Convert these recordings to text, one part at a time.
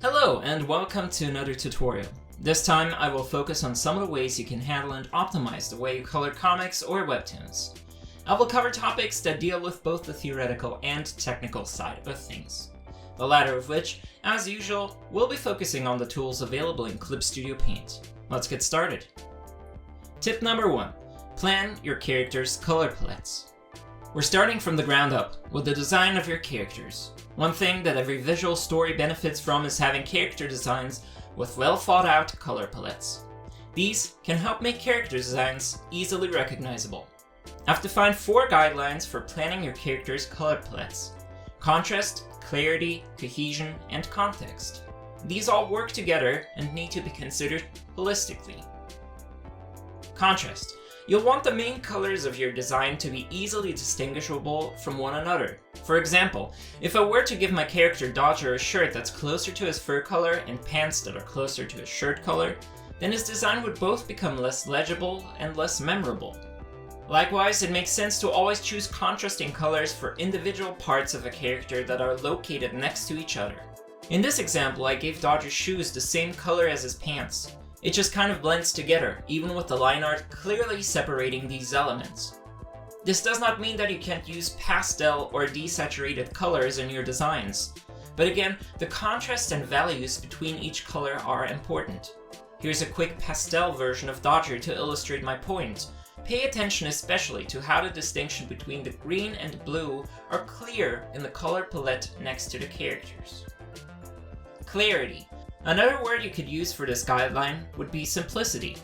Hello and welcome to another tutorial. This time I will focus on some of the ways you can handle and optimize the way you color comics or webtoons. I will cover topics that deal with both the theoretical and technical side of things. The latter of which, as usual, will be focusing on the tools available in Clip Studio Paint. Let's get started. Tip number 1. Plan your characters' color palettes. We're starting from the ground up with the design of your characters. One thing that every visual story benefits from is having character designs with well thought out color palettes. These can help make character designs easily recognizable. I've defined 4 guidelines for planning your character's color palettes: contrast, clarity, cohesion, and context. These all work together and need to be considered holistically. Contrast. You'll want the main colors of your design to be easily distinguishable from one another. For example, if I were to give my character Dodger a shirt that's closer to his fur color and pants that are closer to his shirt color, then his design would both become less legible and less memorable. Likewise, it makes sense to always choose contrasting colors for individual parts of a character that are located next to each other. In this example, I gave Dodger's shoes the same color as his pants. It just kind of blends together, even with the line art clearly separating these elements. This does not mean that you can't use pastel or desaturated colors in your designs, but again, the contrast and values between each color are important. Here's a quick pastel version of Dodger to illustrate my point. Pay attention especially to how the distinction between the green and blue are clear in the color palette next to the characters. Clarity. Another word you could use for this guideline would be simplicity.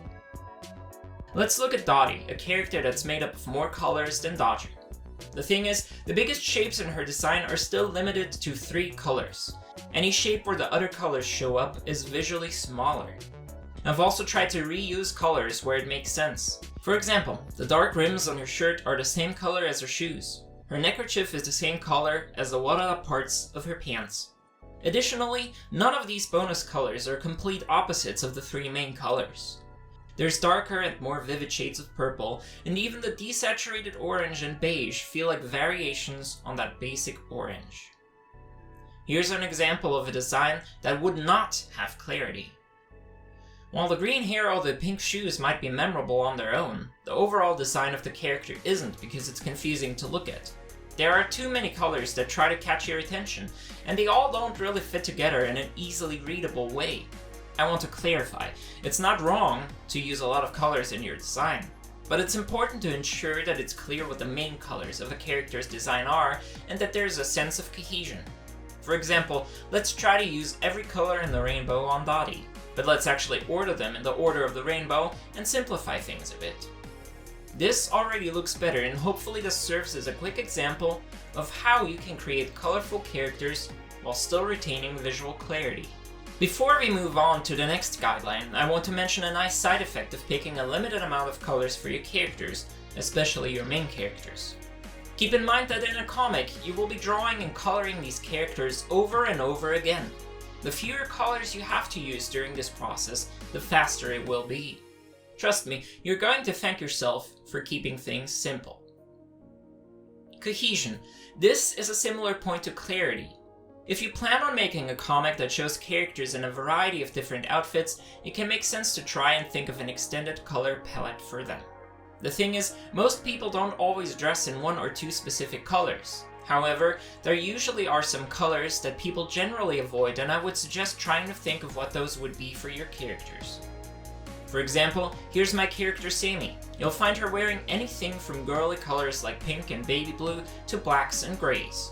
Let's look at Dottie, a character that's made up of more colors than Dodger. The thing is, the biggest shapes in her design are still limited to 3 colors. Any shape where the other colors show up is visually smaller. I've also tried to reuse colors where it makes sense. For example, the dark rims on her shirt are the same color as her shoes. Her neckerchief is the same color as the wadded-up parts of her pants. Additionally, none of these bonus colors are complete opposites of the 3 main colors. There's darker and more vivid shades of purple, and even the desaturated orange and beige feel like variations on that basic orange. Here's an example of a design that would not have clarity. While the green hair or the pink shoes might be memorable on their own, the overall design of the character isn't because it's confusing to look at. There are too many colors that try to catch your attention, and they all don't really fit together in an easily readable way. I want to clarify, it's not wrong to use a lot of colors in your design, but it's important to ensure that it's clear what the main colors of a character's design are and that there's a sense of cohesion. For example, let's try to use every color in the rainbow on Dottie, but let's actually order them in the order of the rainbow and simplify things a bit. This already looks better, and hopefully this serves as a quick example of how you can create colorful characters while still retaining visual clarity. Before we move on to the next guideline, I want to mention a nice side effect of picking a limited amount of colors for your characters, especially your main characters. Keep in mind that in a comic, you will be drawing and coloring these characters over and over again. The fewer colors you have to use during this process, the faster it will be. Trust me, you're going to thank yourself for keeping things simple. Cohesion. This is a similar point to clarity. If you plan on making a comic that shows characters in a variety of different outfits, it can make sense to try and think of an extended color palette for them. The thing is, most people don't always dress in 1 or 2 specific colors. However, there usually are some colors that people generally avoid, and I would suggest trying to think of what those would be for your characters. For example, here's my character Sammy. You'll find her wearing anything from girly colors like pink and baby blue to blacks and grays.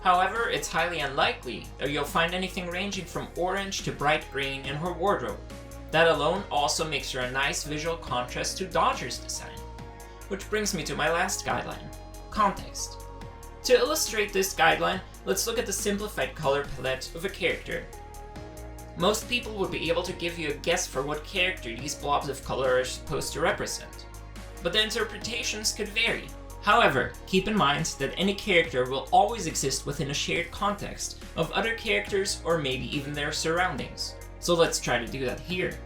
However, it's highly unlikely that you'll find anything ranging from orange to bright green in her wardrobe. That alone also makes her a nice visual contrast to Dodger's design. Which brings me to my last guideline: context. To illustrate this guideline, let's look at the simplified color palette of a character. Most people would be able to give you a guess for what character these blobs of color are supposed to represent, but the interpretations could vary. However, keep in mind that any character will always exist within a shared context of other characters or maybe even their surroundings. So let's try to do that here.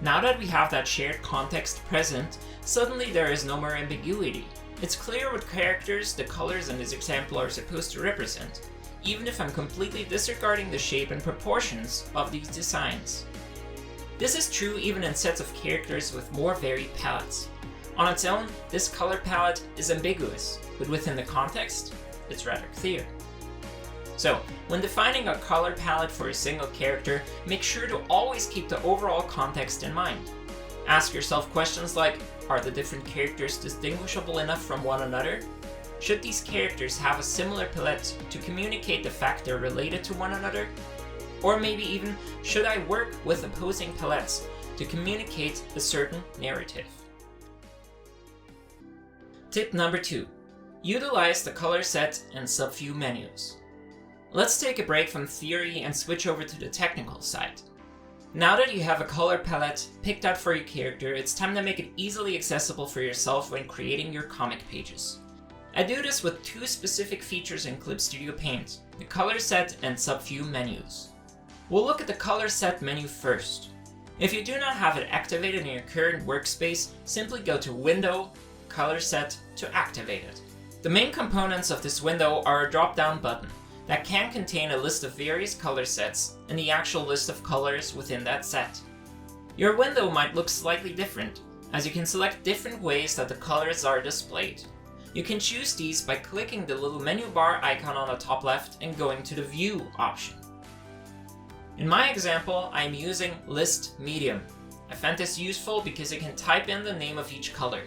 Now that we have that shared context present, suddenly there is no more ambiguity. It's clear what characters the colors in this example are supposed to represent, even if I'm completely disregarding the shape and proportions of these designs. This is true even in sets of characters with more varied palettes. On its own, this color palette is ambiguous, but within the context, it's rather clear. So, when defining a color palette for a single character, make sure to always keep the overall context in mind. Ask yourself questions like, are the different characters distinguishable enough from one another? Should these characters have a similar palette to communicate the fact they're related to one another? Or maybe even, should I work with opposing palettes to communicate a certain narrative? Tip number 2. Utilize the color set and subview menus. Let's take a break from theory and switch over to the technical side. Now that you have a color palette picked out for your character, it's time to make it easily accessible for yourself when creating your comic pages. I do this with two specific features in Clip Studio Paint, the color set and subview menus. We'll look at the color set menu first. If you do not have it activated in your current workspace, simply go to Window, Color Set to activate it. The main components of this window are a drop-down button that can contain a list of various color sets and the actual list of colors within that set. Your window might look slightly different, as you can select different ways that the colors are displayed. You can choose these by clicking the little menu bar icon on the top left and going to the View option. In my example, I am using List Medium. I found this useful because you can type in the name of each color.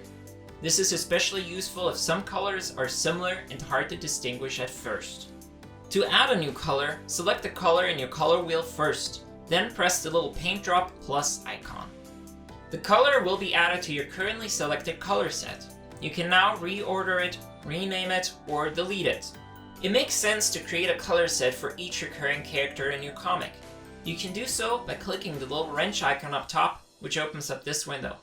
This is especially useful if some colors are similar and hard to distinguish at first. To add a new color, select the color in your color wheel first, then press the little paint drop plus icon. The color will be added to your currently selected color set. You can now reorder it, rename it, or delete it. It makes sense to create a color set for each recurring character in your comic. You can do so by clicking the little wrench icon up top, which opens up this window.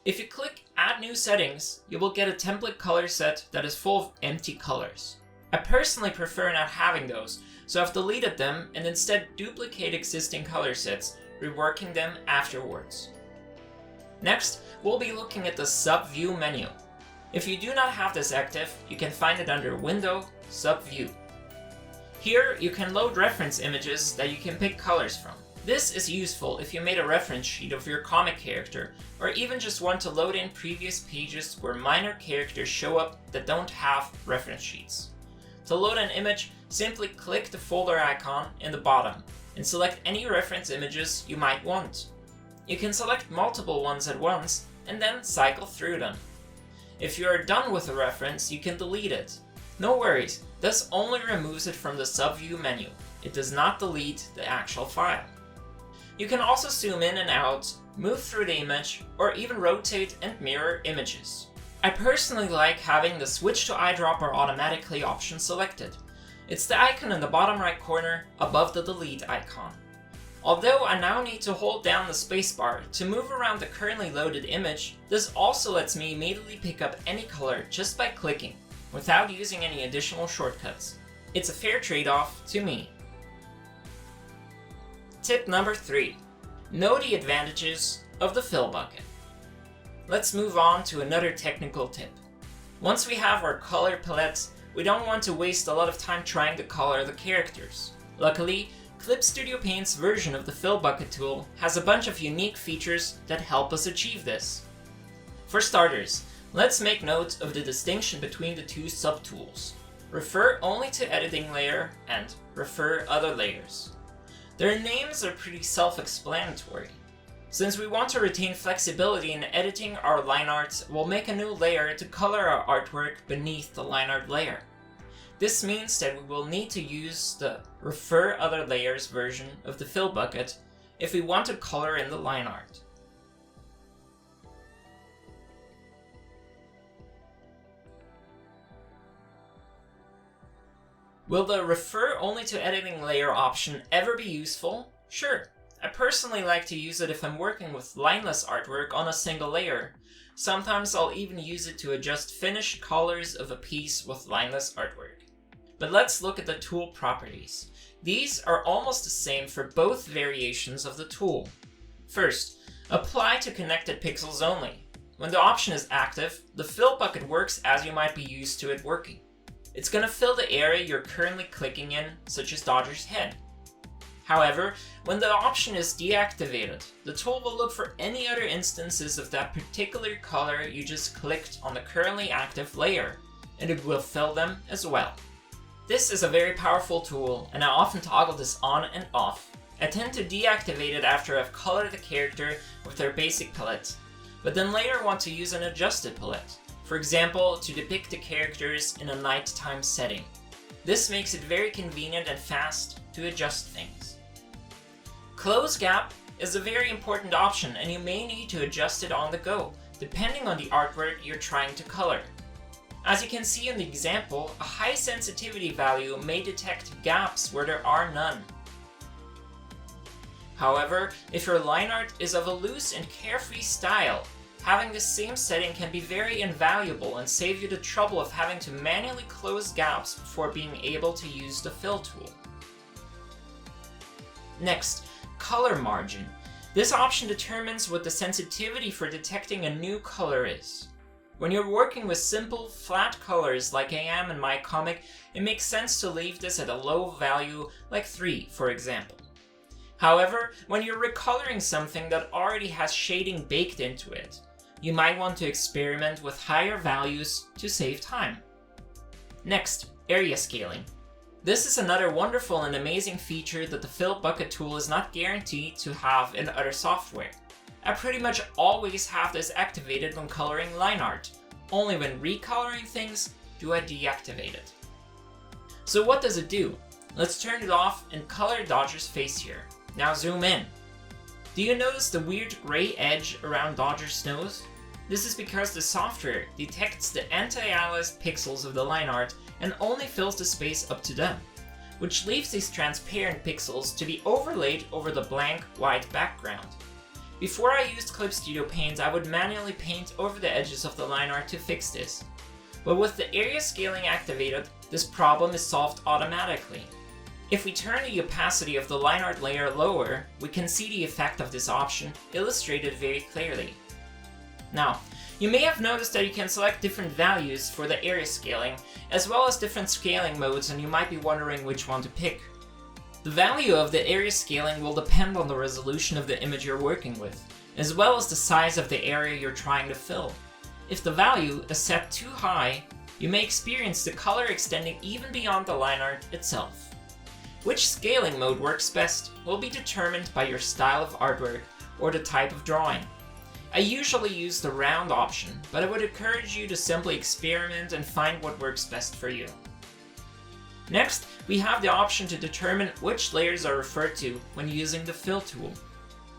If you click Add New Settings, you will get a template color set that is full of empty colors. I personally prefer not having those, so I've deleted them and instead duplicate existing color sets, reworking them afterwards. Next, we'll be looking at the Subview menu. If you do not have this active, you can find it under Window, Subview. Here, you can load reference images that you can pick colors from. This is useful if you made a reference sheet of your comic character, or even just want to load in previous pages where minor characters show up that don't have reference sheets. To load an image, simply click the folder icon in the bottom and select any reference images you might want. You can select multiple ones at once and then cycle through them. If you are done with a reference, you can delete it. No worries, this only removes it from the subview menu. It does not delete the actual file. You can also zoom in and out, move through the image, or even rotate and mirror images. I personally like having the Switch to Eyedropper automatically option selected. It's the icon in the bottom right corner above the delete icon. Although I now need to hold down the spacebar to move around the currently loaded image, this also lets me immediately pick up any color just by clicking, without using any additional shortcuts. It's a fair trade-off to me. Tip number 3. Know the advantages of the fill bucket. Let's move on to another technical tip. Once we have our color palettes, we don't want to waste a lot of time trying to color the characters. Luckily, Clip Studio Paint's version of the fill bucket tool has a bunch of unique features that help us achieve this. For starters, let's make note of the distinction between the two subtools. Refer only to editing layer and refer other layers. Their names are pretty self-explanatory. Since we want to retain flexibility in editing our line art, we'll make a new layer to color our artwork beneath the line art layer. This means that we will need to use the Refer Other Layers version of the fill bucket if we want to color in the line art. Will the Refer Only to Editing Layer option ever be useful? Sure. I personally like to use it if I'm working with lineless artwork on a single layer. Sometimes I'll even use it to adjust finished colors of a piece with lineless artwork. But let's look at the tool properties. These are almost the same for both variations of the tool. First, apply to connected pixels only. When the option is active, the fill bucket works as you might be used to it working. It's going to fill the area you're currently clicking in, such as Dodger's head. However, when the option is deactivated, the tool will look for any other instances of that particular color you just clicked on the currently active layer, and it will fill them as well. This is a very powerful tool, and I often toggle this on and off. I tend to deactivate it after I've colored the character with their basic palette, but then later want to use an adjusted palette, for example, to depict the characters in a nighttime setting. This makes it very convenient and fast to adjust things. Close gap is a very important option, and you may need to adjust it on the go, depending on the artwork you're trying to color. As you can see in the example, a high sensitivity value may detect gaps where there are none. However, if your line art is of a loose and carefree style, having the same setting can be very invaluable and save you the trouble of having to manually close gaps before being able to use the fill tool. Next, color margin. This option determines what the sensitivity for detecting a new color is. When you're working with simple, flat colors like I am in my comic, it makes sense to leave this at a low value like 3, for example. However, when you're recoloring something that already has shading baked into it, you might want to experiment with higher values to save time. Next, area scaling. This is another wonderful and amazing feature that the Fill Bucket tool is not guaranteed to have in other software. I pretty much always have this activated when coloring line art. Only when recoloring things do I deactivate it. So what does it do? Let's turn it off and color Dodger's face here. Now zoom in. Do you notice the weird gray edge around Dodger's nose? This is because the software detects the anti-aliased pixels of the line art and only fills the space up to them, which leaves these transparent pixels to be overlaid over the blank white background. Before I used Clip Studio Paint, I would manually paint over the edges of the line art to fix this. But with the area scaling activated, this problem is solved automatically. If we turn the opacity of the line art layer lower, we can see the effect of this option illustrated very clearly. Now, you may have noticed that you can select different values for the area scaling, as well as different scaling modes, and you might be wondering which one to pick. The value of the area scaling will depend on the resolution of the image you're working with, as well as the size of the area you're trying to fill. If the value is set too high, you may experience the color extending even beyond the line art itself. Which scaling mode works best will be determined by your style of artwork or the type of drawing. I usually use the round option, but I would encourage you to simply experiment and find what works best for you. Next, we have the option to determine which layers are referred to when using the Fill tool.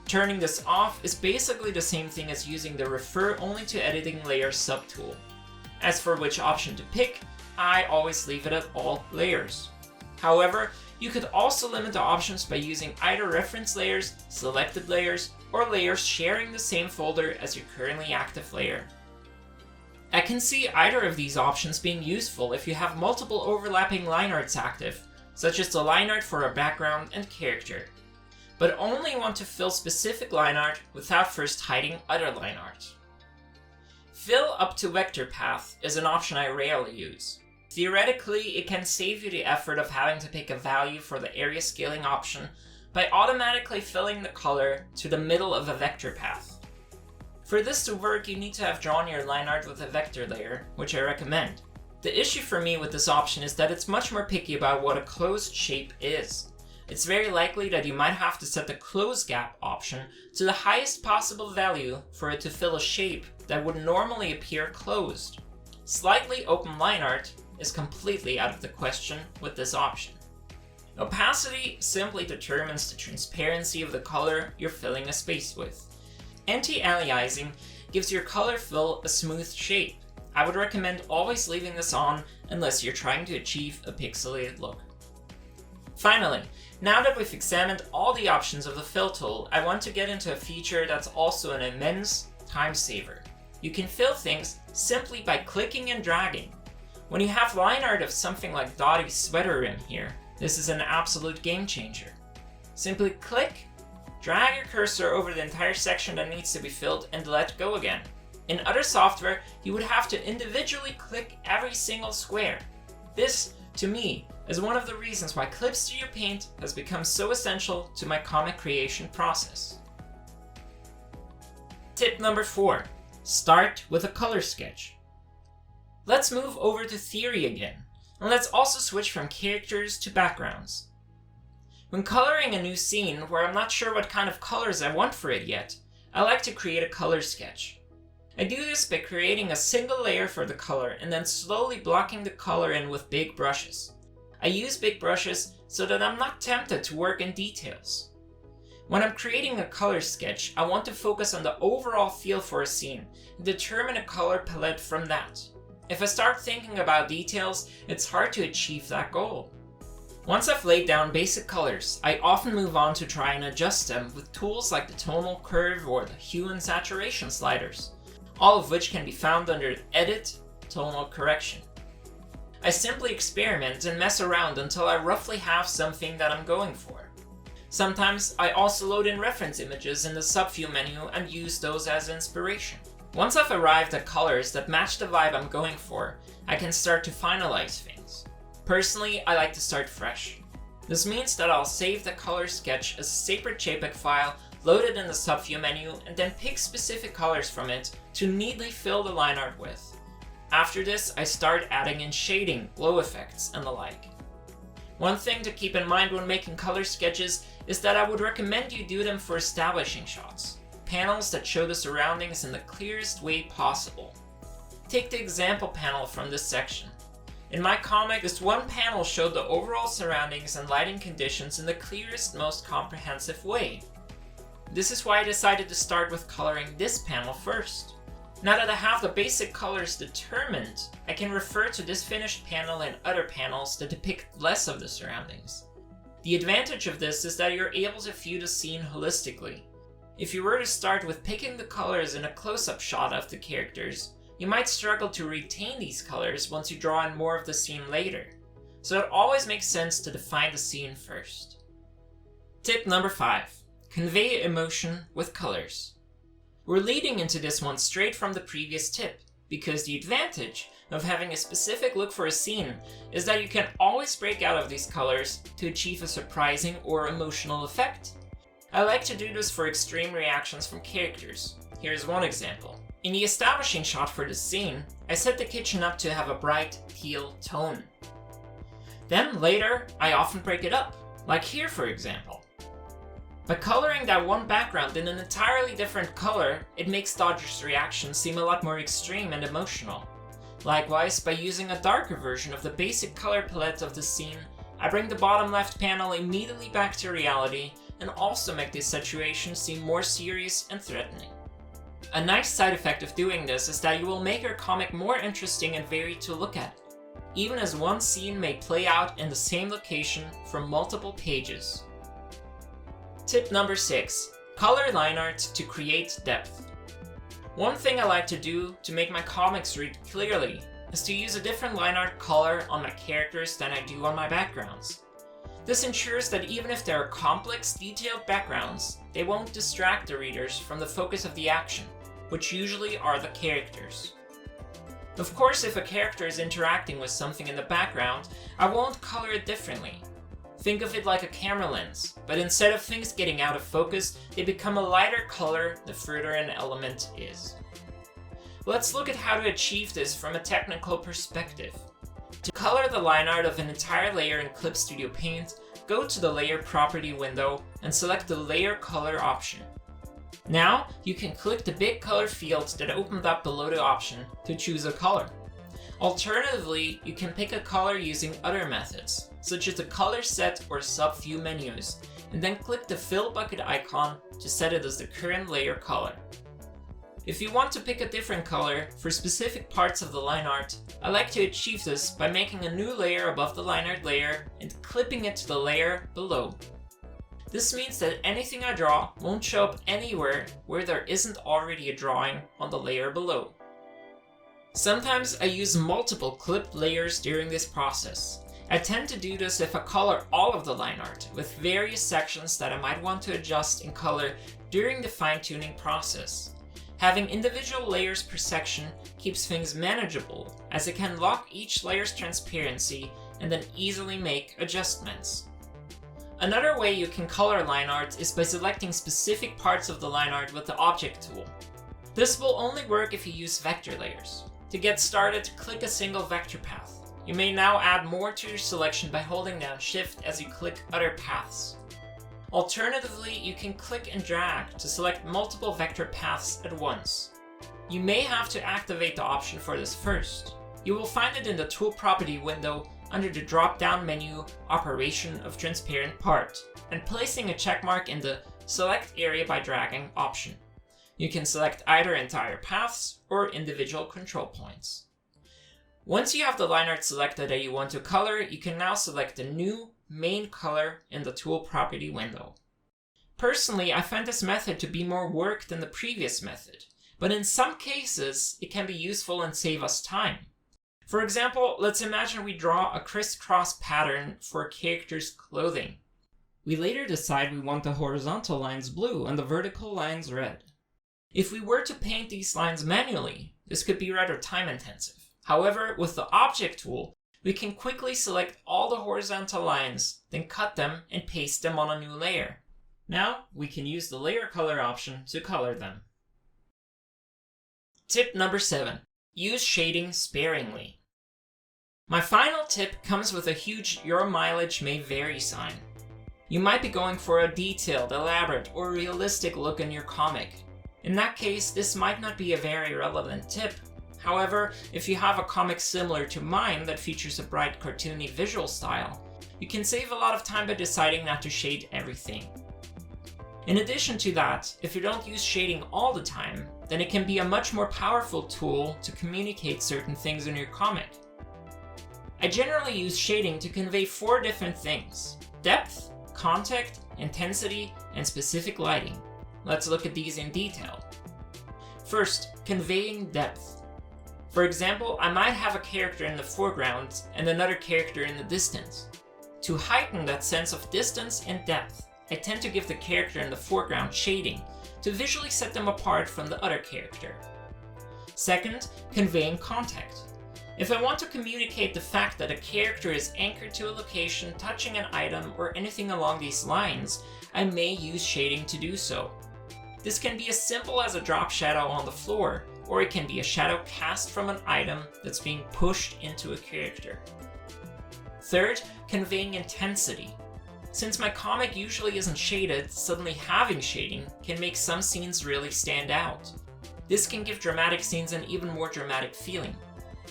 Turning this off is basically the same thing as using the Refer Only to Editing Layers subtool. As for which option to pick, I always leave it at all layers. However, you could also limit the options by using either reference layers, selected layers, or layers sharing the same folder as your currently active layer. I can see either of these options being useful if you have multiple overlapping line arts active, such as the line art for a background and character, but only want to fill specific line art without first hiding other line art. Fill up to vector path is an option I rarely use. Theoretically, it can save you the effort of having to pick a value for the area scaling option by automatically filling the color to the middle of a vector path. For this to work, you need to have drawn your line art with a vector layer, which I recommend. The issue for me with this option is that it's much more picky about what a closed shape is. It's very likely that you might have to set the close gap option to the highest possible value for it to fill a shape that would normally appear closed. Slightly open line art is completely out of the question with this option. Opacity simply determines the transparency of the color you're filling a space with. Anti-aliasing gives your color fill a smooth shape. I would recommend always leaving this on unless you're trying to achieve a pixelated look. Finally, now that we've examined all the options of the Fill tool, I want to get into a feature that's also an immense time saver. You can fill things simply by clicking and dragging. When you have line art of something like Dottie's sweater rim here, this is an absolute game changer. Simply click, drag your cursor over the entire section that needs to be filled, and let go again. In other software, you would have to individually click every single square. This, to me, is one of the reasons why Clip Studio Paint has become so essential to my comic creation process. Tip number 4. Start with a color sketch. Let's move over to theory again, and let's also switch from characters to backgrounds. When coloring a new scene where I'm not sure what kind of colors I want for it yet, I like to create a color sketch. I do this by creating a single layer for the color and then slowly blocking the color in with big brushes. I use big brushes so that I'm not tempted to work in details. When I'm creating a color sketch, I want to focus on the overall feel for a scene and determine a color palette from that. If I start thinking about details, it's hard to achieve that goal. Once I've laid down basic colors, I often move on to try and adjust them with tools like the tonal curve or the hue and saturation sliders, all of which can be found under Edit, Tonal Correction. I simply experiment and mess around until I roughly have something that I'm going for. Sometimes I also load in reference images in the subview menu and use those as inspiration. Once I've arrived at colors that match the vibe I'm going for, I can start to finalize things. Personally, I like to start fresh. This means that I'll save the color sketch as a separate JPEG file, load it in the subview menu, and then pick specific colors from it to neatly fill the line art with. After this, I start adding in shading, glow effects, and the like. One thing to keep in mind when making color sketches is that I would recommend you do them for establishing shots, panels that show the surroundings in the clearest way possible. Take the example panel from this section. In my comic, this one panel showed the overall surroundings and lighting conditions in the clearest, most comprehensive way. This is why I decided to start with coloring this panel first. Now that I have the basic colors determined, I can refer to this finished panel in other panels that depict less of the surroundings. The advantage of this is that you're able to view the scene holistically. If you were to start with picking the colors in a close-up shot of the characters, you might struggle to retain these colors once you draw in more of the scene later, so it always makes sense to define the scene first. Tip number 5. Convey emotion with colors. We're leading into this one straight from the previous tip, because the advantage of having a specific look for a scene is that you can always break out of these colors to achieve a surprising or emotional effect. I like to do this for extreme reactions from characters. Here's one example. In the establishing shot for the scene, I set the kitchen up to have a bright teal tone. Then later, I often break it up, like here for example. By coloring that one background in an entirely different color, it makes Dodger's reaction seem a lot more extreme and emotional. Likewise, by using a darker version of the basic color palette of the scene, I bring the bottom left panel immediately back to reality and also make this situation seem more serious and threatening. A nice side effect of doing this is that you will make your comic more interesting and varied to look at, even as one scene may play out in the same location for multiple pages. Tip number 6. Color line art to create depth. One thing I like to do to make my comics read clearly is to use a different line art color on my characters than I do on my backgrounds. This ensures that even if there are complex, detailed backgrounds, they won't distract the readers from the focus of the action, which usually are the characters. Of course, if a character is interacting with something in the background, I won't color it differently. Think of it like a camera lens, but instead of things getting out of focus, they become a lighter color the further an element is. Let's look at how to achieve this from a technical perspective. To color the line art of an entire layer in Clip Studio Paint, go to the Layer Property window and select the Layer Color option. Now, you can click the big color field that opened up below the option to choose a color. Alternatively, you can pick a color using other methods, such as the color set or subview menus, and then click the fill bucket icon to set it as the current layer color. If you want to pick a different color for specific parts of the line art, I like to achieve this by making a new layer above the line art layer and clipping it to the layer below. This means that anything I draw won't show up anywhere where there isn't already a drawing on the layer below. Sometimes I use multiple clipped layers during this process. I tend to do this if I color all of the line art with various sections that I might want to adjust in color during the fine-tuning process. Having individual layers per section keeps things manageable, as it can lock each layer's transparency and then easily make adjustments. Another way you can color line art is by selecting specific parts of the line art with the Object tool. This will only work if you use vector layers. To get started, click a single vector path. You may now add more to your selection by holding down Shift as you click other paths. Alternatively, you can click and drag to select multiple vector paths at once. You may have to activate the option for this first. You will find it in the Tool Property window under the drop-down menu Operation of Transparent Part, and placing a checkmark in the Select Area by Dragging option. You can select either entire paths or individual control points. Once you have the line art selected that you want to color, you can now select a new main color in the Tool Property window. Personally, I find this method to be more work than the previous method, but in some cases, it can be useful and save us time. For example, let's imagine we draw a crisscross pattern for a character's clothing. We later decide we want the horizontal lines blue and the vertical lines red. If we were to paint these lines manually, this could be rather time intensive. However, with the Object tool, we can quickly select all the horizontal lines, then cut them and paste them on a new layer. Now, we can use the Layer Color option to color them. Tip number 7. Use shading sparingly. My final tip comes with a huge "your mileage may vary" sign. You might be going for a detailed, elaborate, or realistic look in your comic. In that case, this might not be a very relevant tip. However, if you have a comic similar to mine that features a bright, cartoony visual style, you can save a lot of time by deciding not to shade everything. In addition to that, if you don't use shading all the time, then it can be a much more powerful tool to communicate certain things in your comic. I generally use shading to convey 4 different things: depth, contact, intensity, and specific lighting. Let's look at these in detail. First, conveying depth. For example, I might have a character in the foreground and another character in the distance. To heighten that sense of distance and depth, I tend to give the character in the foreground shading to visually set them apart from the other character. Second, conveying contact. If I want to communicate the fact that a character is anchored to a location, touching an item, or anything along these lines, I may use shading to do so. This can be as simple as a drop shadow on the floor, or it can be a shadow cast from an item that's being pushed into a character. Third, conveying intensity. Since my comic usually isn't shaded, suddenly having shading can make some scenes really stand out. This can give dramatic scenes an even more dramatic feeling.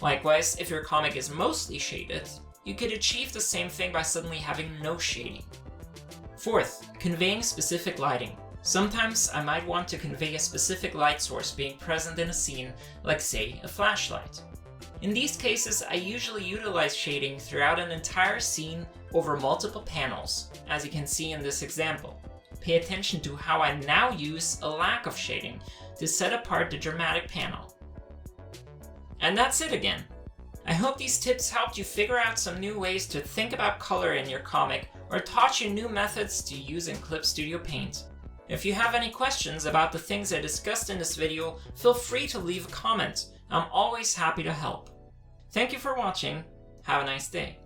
Likewise, if your comic is mostly shaded, you could achieve the same thing by suddenly having no shading. Fourth, conveying specific lighting. Sometimes I might want to convey a specific light source being present in a scene, like say a flashlight. In these cases, I usually utilize shading throughout an entire scene over multiple panels, as you can see in this example. Pay attention to how I now use a lack of shading to set apart the dramatic panel. And that's it again. I hope these tips helped you figure out some new ways to think about color in your comic, or taught you new methods to use in Clip Studio Paint. If you have any questions about the things I discussed in this video, feel free to leave a comment. I'm always happy to help. Thank you for watching. Have a nice day.